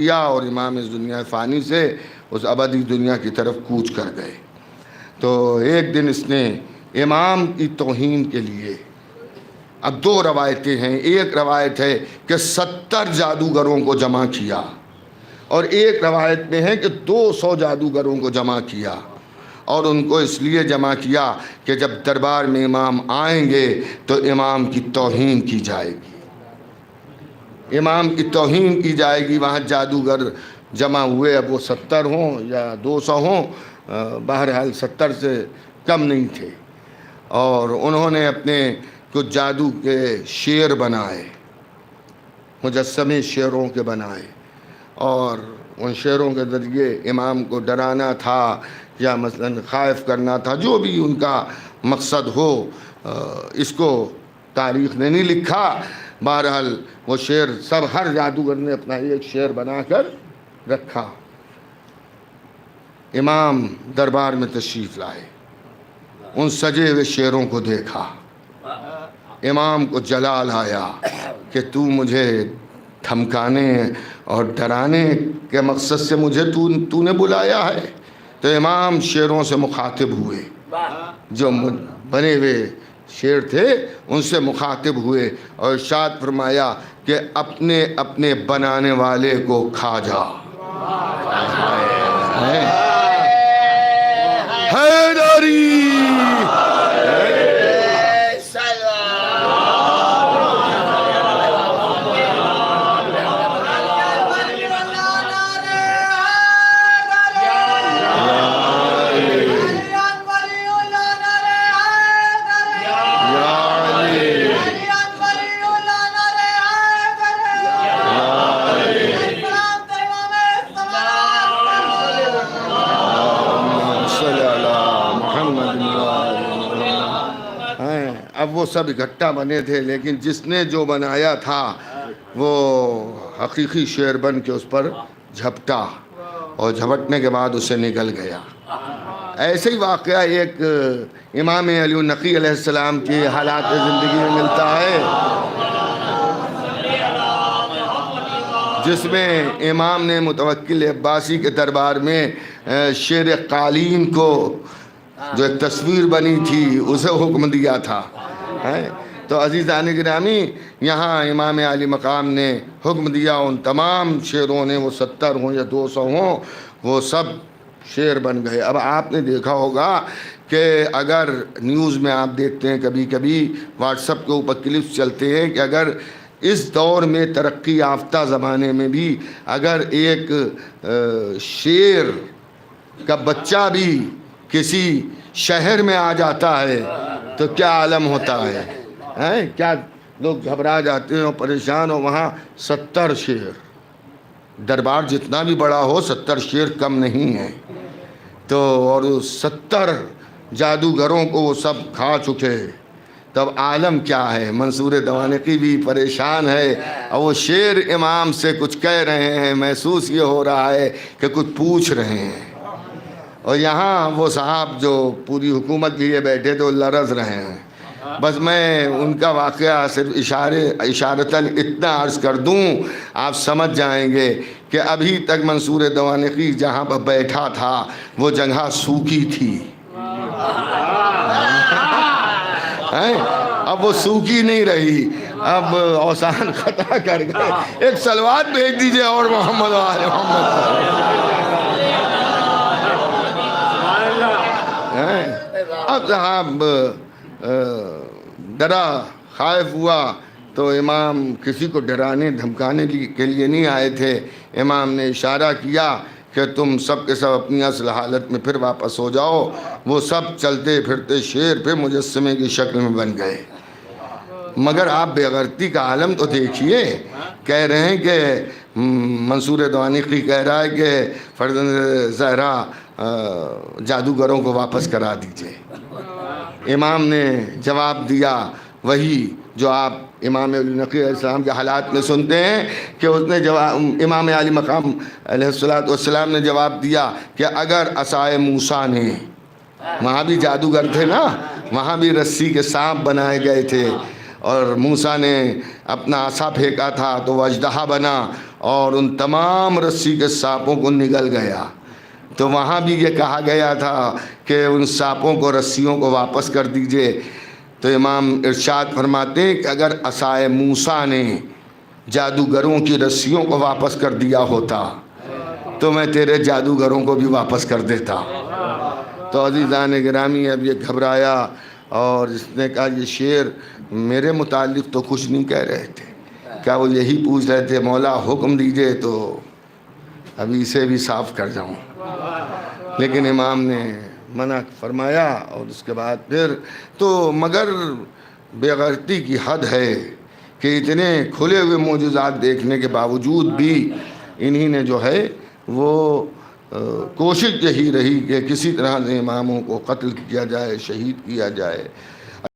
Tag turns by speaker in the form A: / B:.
A: کیا اور امام اس دنیا فانی سے اس ابدی دنیا کی طرف کوچ کر گئے۔ تو ایک دن اس نے امام کی توہین کے لیے، اب دو روایتیں ہیں، ایک روایت ہے کہ 70 جادوگروں کو جمع کیا، اور ایک روایت میں ہے کہ 200 جادوگروں کو جمع کیا، اور ان کو اس لیے جمع کیا کہ جب دربار میں امام آئیں گے تو امام کی توہین کی جائے گی، امام کی توہین کی جائے گی۔ وہاں جادوگر جمع ہوئے، اب وہ 70 ہوں یا 200 ہوں، بہرحال 70 سے کم نہیں تھے، اور انہوں نے اپنے کچھ جادو کے شیر بنائے، مجسمے شیروں کے بنائے، اور ان شیروں کے ذریعے امام کو ڈرانا تھا یا مثلا خائف کرنا تھا، جو بھی ان کا مقصد ہو، اس کو تاریخ نے نہیں لکھا۔ بہرحال وہ شیر سب، ہر جادوگر نے اپنا ایک شیر بنا کر رکھا۔ امام دربار میں تشریف لائے، ان سجے ہوئے شیروں کو دیکھا، امام کو جلال آیا کہ تو مجھے دھمکانے اور ڈرانے کے مقصد سے مجھے تو نے بلایا ہے؟ تو امام شیروں سے مخاطب ہوئے، جو بنے ہوئے شیر تھے ان سے مخاطب ہوئے، اور ارشاد فرمایا کہ اپنے اپنے بنانے والے کو کھا جا۔ حیدری اب وہ سب اکٹھا بنے تھے، لیکن جس نے جو بنایا تھا وہ حقیقی شیر بن کے اس پر جھپٹا، اور جھپٹنے کے بعد اسے نگل گیا۔ ایسے ہی واقعہ ایک امام علی النقی علیہ السلام کی حالات زندگی میں ملتا ہے، جس میں امام نے متوکل عباسی کے دربار میں شیر قالین کو، جو ایک تصویر بنی تھی، اسے حکم دیا تھا۔ تو عزیزان گرامی، یہاں امام علی مقام نے حکم دیا، ان تمام شیروں نے، وہ 70 ہوں یا 200 ہوں، وہ سب شیر بن گئے۔ اب آپ نے دیکھا ہوگا کہ اگر نیوز میں آپ دیکھتے ہیں، کبھی کبھی واٹس ایپ کے اوپر کلپس چلتے ہیں کہ اگر اس دور میں ترقی یافتہ زمانے میں بھی اگر ایک شیر کا بچہ بھی کسی شہر میں آ جاتا ہے تو کیا عالم ہوتا ہے، کیا لوگ گھبرا جاتے ہیں اور پریشان ہو۔ وہاں 70 شیر، دربار جتنا بھی بڑا ہو 70 شیر کم نہیں ہے، تو اور 70 جادوگروں کو وہ سب کھا چکے، تب عالم کیا ہے۔ منصور دوانقی بھی پریشان ہے، اور وہ شیر امام سے کچھ کہہ رہے ہیں، محسوس یہ ہو رہا ہے کہ کچھ پوچھ رہے ہیں، اور یہاں وہ صاحب جو پوری حکومت لیے بیٹھے تو لرز رہے ہیں۔ بس میں ان کا واقعہ صرف اشارتاً اتنا عرض کر دوں، آپ سمجھ جائیں گے کہ ابھی تک منصور دوانقی جہاں پر بیٹھا تھا وہ جگہ سوکھی تھی، اب وہ سوکھی نہیں رہی، اب اوسان خطا کر گئے۔ ایک صلوات بھیج دیجئے اور محمد و آل محمد۔ اب صاحب ڈرا، خائف ہوا، تو امام کسی کو ڈرانے دھمکانے کے لیے نہیں آئے تھے۔ امام نے اشارہ کیا کہ تم سب کے سب اپنی اصل حالت میں پھر واپس ہو جاؤ۔ وہ سب چلتے پھرتے شیر پھر مجسمے کی شکل میں بن گئے۔ مگر آپ بے غیرتی کا عالم تو دیکھیے، کہہ رہے ہیں کہ منصور دوانقی کہہ رہا ہے کہ فرزند زہرا جادوگروں کو واپس کرا دیجئے۔ امام نے جواب دیا وہی جو آپ امام علی نقی علیہ السلام کے حالات میں سنتے ہیں، کہ اس نے امام علی مقام علیہ السلام نے جواب دیا کہ اگر عصائے موسیٰ نے، وہاں بھی جادوگر تھے نا، وہاں بھی رسی کے سانپ بنائے گئے تھے، اور موسیٰ نے اپنا عصا پھینکا تھا تو وہ اژدہا بنا، اور ان تمام رسی کے سانپوں کو نگل گیا۔ تو وہاں بھی یہ کہا گیا تھا کہ ان سانپوں کو، رسیوں کو واپس کر دیجئے۔ تو امام ارشاد فرماتے ہیں کہ اگر عصائے موسیٰ نے جادوگروں کی رسیوں کو واپس کر دیا ہوتا تو میں تیرے جادوگروں کو بھی واپس کر دیتا۔ تو عزیزان گرامی اب یہ گھبرایا اور اس نے کہا یہ شعر میرے متعلق تو کچھ نہیں کہہ رہے تھے، کیا وہ یہی پوچھ رہے تھے مولا حکم دیجئے تو ابھی اسے بھی صاف کر جاؤں؟ لیکن امام نے منع فرمایا۔ اور اس کے بعد پھر تو مگر بے غیرتی کی حد ہے کہ اتنے کھلے ہوئے معجزات دیکھنے کے باوجود بھی انہی نے جو ہے وہ کوشش یہی رہی کہ کسی طرح سے اماموں کو قتل کیا جائے، شہید کیا جائے۔